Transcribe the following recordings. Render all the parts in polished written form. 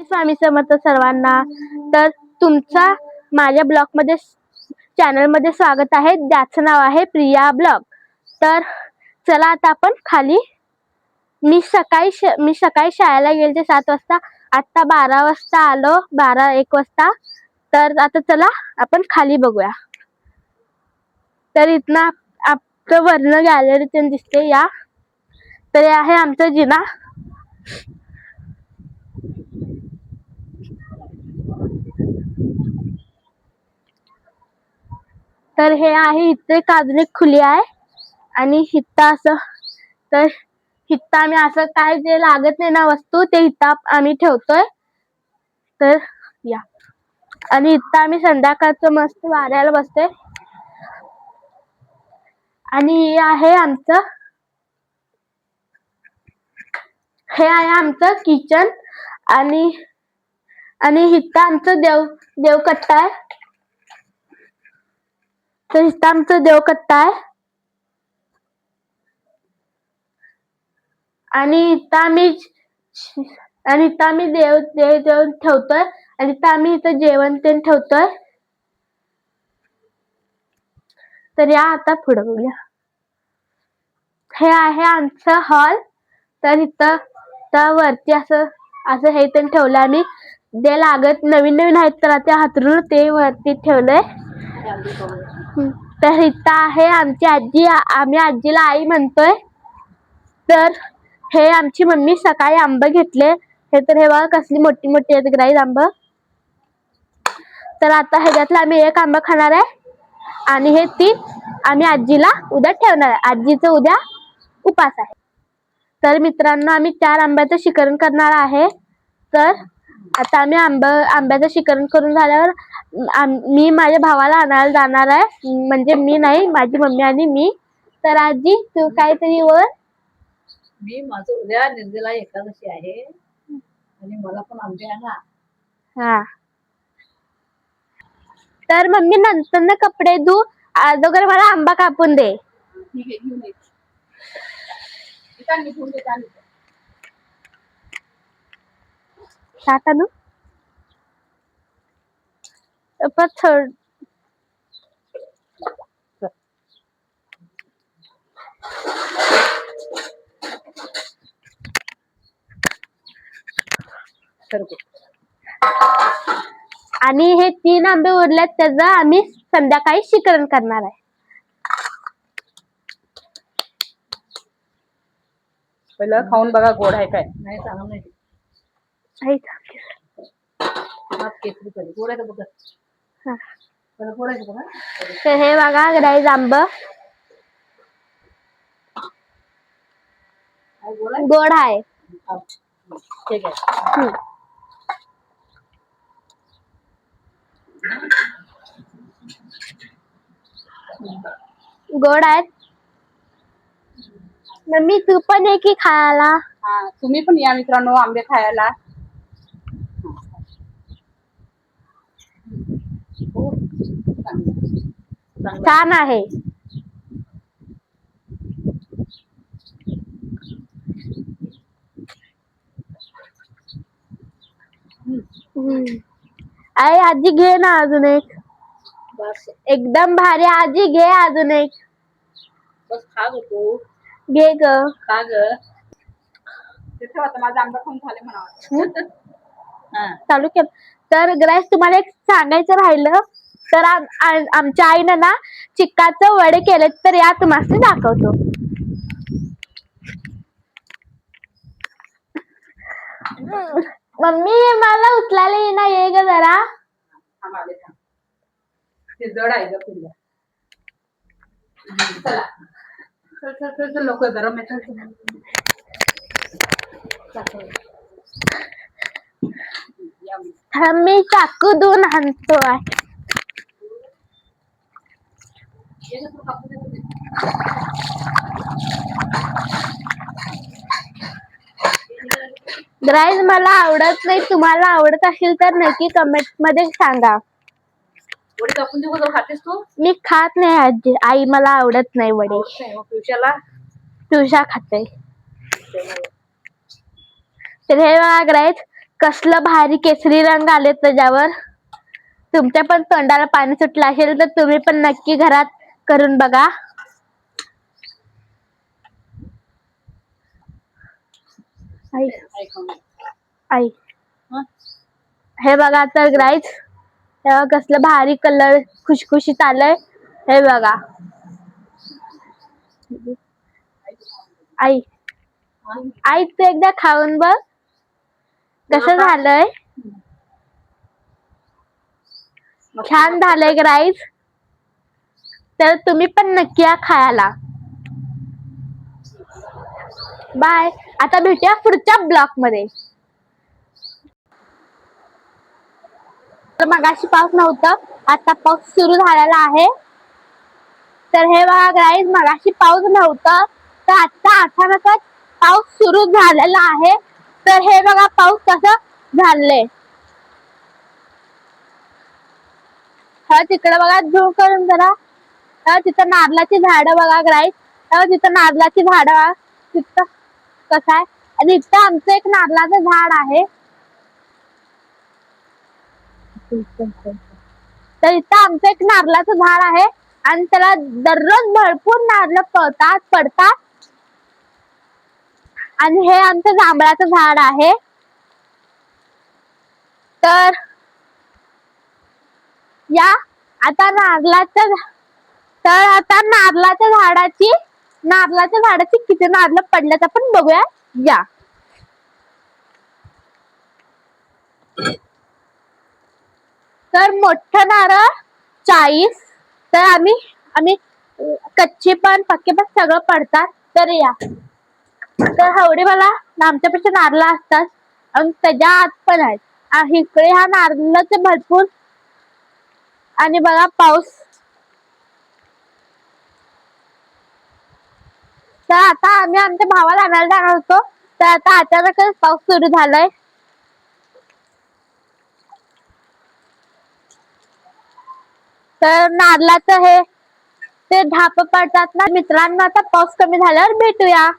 स्वामी समर्थ सर्वांना. तर तुमचा माझ्या ब्लॉग मध्ये चॅनल मध्ये स्वागत आहे, ज्याचं नाव आहे प्रिया ब्लॉग. तर चला आता आपण खाली. मी सकाळी शाळेला गेले 7 वाजता. आता 12 वाजता आलो, 12-1 वाजता. तर आता चला आपण खाली बघूया. तर इथनं आपलं वर्ण गॅलरी दिसते या. तर हे आहे आमचा जिना. तर हे आहे इथे एक अजून एक खुली आहे. आणि हित्ता असं, तर हित्ता आम्ही असं काय जे लागत नाही ना वस्तू, ते हित्ता आम्ही ठेवतोय. तर या. आणि इथं आम्ही संध्याकाळचं मस्त वाऱ्याला बसतोय. आणि हे आहे आमचं किचन. आणि इथं आमचं देवकट्टा आहे. तर इथं आमचं देवकट्टा आहे. आणि इथं आम्ही देव ठेवतोय. आणि इथं आम्ही जेवण ते ठेवतोय. तर या आता पुढे बघूया. हे आहे आमचं हॉल. तर इथं वरती असं हे ते ठेवलं आम्ही. ते लागत नवीन आहेत तर ते हातरून ते वरती ठेवलंय. तर इथं आहे आमची आजी. आम्ही आजीला आई म्हणतोय. तर हे आमची मम्मी सकाळी आंब घेतले. हे तर हे बघा कसली मोठी मोठी आहेत ग्राईज आंब. तर आता ह्याच्यातला आम्ही एक आंबा खाणार आहे. आणि हे 3 आम्ही आजीला उद्या ठेवणार आहे. आजीचं उद्या उपास आहे. तर मित्रांनो, आम्ही 4 आंब्याचं शिकरण करणार आहे. तर आता आम्ही आंब्याचं शिकरण करून झाल्यावर मी माझ्या भावाला आणायला जाणार आहे. म्हणजे मी नाही, माझी मम्मी आणि मी. तर आजी तू काहीतरी वर. मी माझं उद्या निर्जला एकादशी आहे आणि मला पण आंबे आणा. हा. तर मम्मी नंतर ना कपडे धू, अगोदर मला आंबा कापून दे. ठीक आहे, घेऊन ये. टाटा नू थोड. आणि हे 3 आंबे उरलेत, त्याचं आम्ही संध्याकाळी शिकरण करणार आहे. पहिलं खाऊन बघा गोड आहे काय. नाही चांगलं नाही. गोड आहे का बघा. गोड आहे का बघा. तर हे बघा ग्राईज आंब गोड आहे. ठीक आहे. गोड आहेत. मम्मी तू पण ये की खायला. हा, तुम्ही पण या मित्रांनो आंबे खायला. छान आहे. आई आजी घे ना अजून एक. बस एकदम भारी. आजी घे अजून एक. बस खा गो तू. घे ग. खा ग. तिथे आता माझा आंबा खाऊन झाले म्हणा. चालू केलं. तर ग्राईस तुम्हाला एक सांगायचं राहिलं. तर आमच्या आईनं ना चिक्काचं वडे केले. तर या तुम्हाला दाखवतो. मम्मी मला उचलायला येईना, ये ग जरा. ते जड आहे ग तुला. चला लोक गरम आहे. मी चाकू देऊन आणतोय. ग्राईज मला आवडत नाही. तुम्हाला आवडत असेल तर नक्की कमेंट मध्ये सांगा. वडी कापून देऊ का. खातेस तू. मी खात नाही आजी. आई मला आवडत नाही वडे. पिवशा खाते. तर हे बघा ग्राईज, कसलं भारी केसरी रंग आले त्याच्यावर. तुमच्या पण तोंडाला पाणी सुटलं असेल तर तुम्ही पण नक्की घरात करून बघा. आई आई हे बघा तर गाईज, हे कसलं भारी कलर खुशखुशीत आलंय. हे बघा आई आई तू एकदा खाऊन बघ कसं झालंय. छान झालंय गाईज, तर तुम्ही पण नक्की या खायला. बाय. आता भेटूया पुढच्या ब्लॉक मध्ये. तर मगाशी पाऊस नव्हता, आता पाऊस सुरू झालेला आहे. तर हे बघा गाईज, मगाशी पाऊस नव्हता तर आता अचानकच पाऊस सुरू झालेला आहे. तर हे बघा पाऊस कसं झालंय. हा तिकडे बघा, झूम करून जरा. तिथं नारळाची झाडं बघा गाईज, तिथं नारळाची झाडं तिथं कसं आहे. आणि इथं आमचं एक नारळाचं झाड आहे. तर इथं आमचं एक नारळाचं झाड आहे आणि त्याला दररोज भरपूर नारळ पडतात. आणि हे आमचं जांभळाचं झाड आहे. तर या आता नारळाच्या झाडाची किती नारळ पडल्यात आपण बघूया या. तर मोठं नारळ 40. तर आम्ही कच्चे पण पक्के पण सगळं पडतात. तर या, तर हवडे मला आमच्यापेक्षा नारळ असतात आणि त्याच्या आत पण आहेत. इकडे हा नारळाचे भरपूर. आणि बघा पाऊस. तर आता आम्ही आमच्या भावाला आणायला जाणार होतो, तर आता अचानकच पाऊस सुरू झालाय. तर नारळाचं हे ते ढाप पडतात ना. मित्रांनो, आता पाऊस कमी झाल्यावर भेटूया.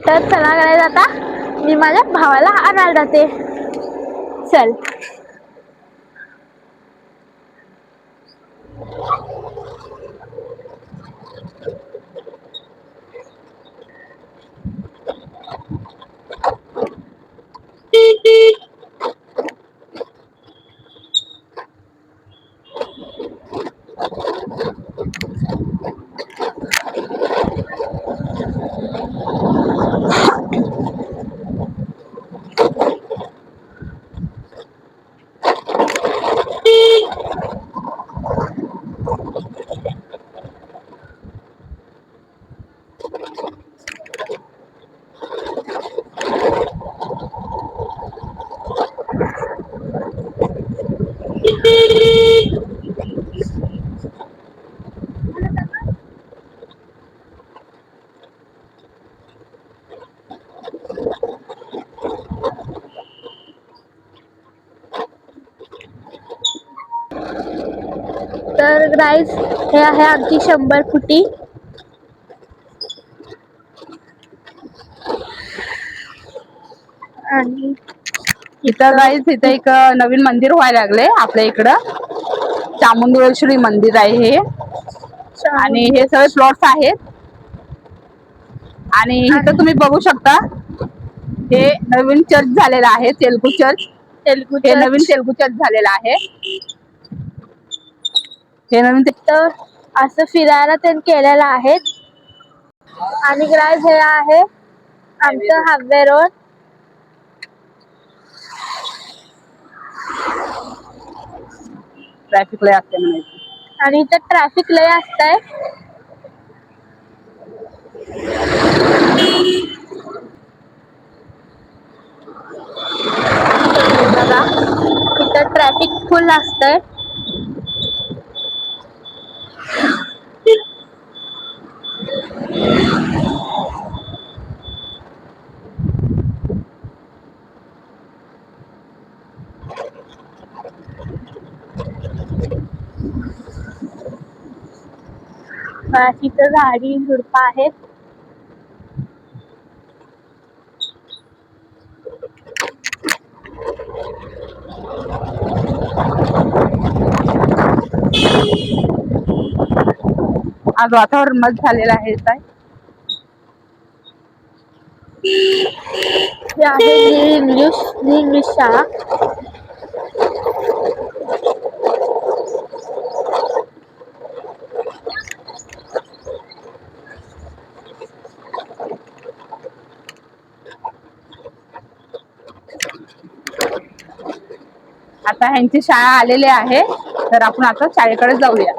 तर चला गाईज, आता मी माझ्या भावाला आणायला जाते. चल. तर गाईज, हे आहे आमची 100 फुटी. आणि इथं गाईज, इथं एक नवीन मंदिर व्हायला लागले आपल्या इकडं. चामुंडेश्वरी मंदिर आहे हे. आणि हे सगळे प्लॉट्स आहेत. आणि इथं तुम्ही बघू शकता, हे नवीन चर्च झालेला आहे, तेलगू चर्च. हे नवीन तेलगू चर्च झालेलं आहे. हे नवीन तर असं फिरायला ते केलेलं आहे. आणि गाईज, हे आहे आमचं हायवे रोड. ट्रॅफिक लय असते म्हणायचं. आणि इथं ट्रॅफिक लय असतंय. बघा, इथं ट्रॅफिक फुल असतंय. तिथं झाडी झुडपं आहेत. आज वातावरण मस्त झालेलं आहे काय. हे आहे न्यू इंग्लिश शाळा. आता ह्यांची शाळा आलेली आहे, तर आपण आता शाळेकडे जाऊया.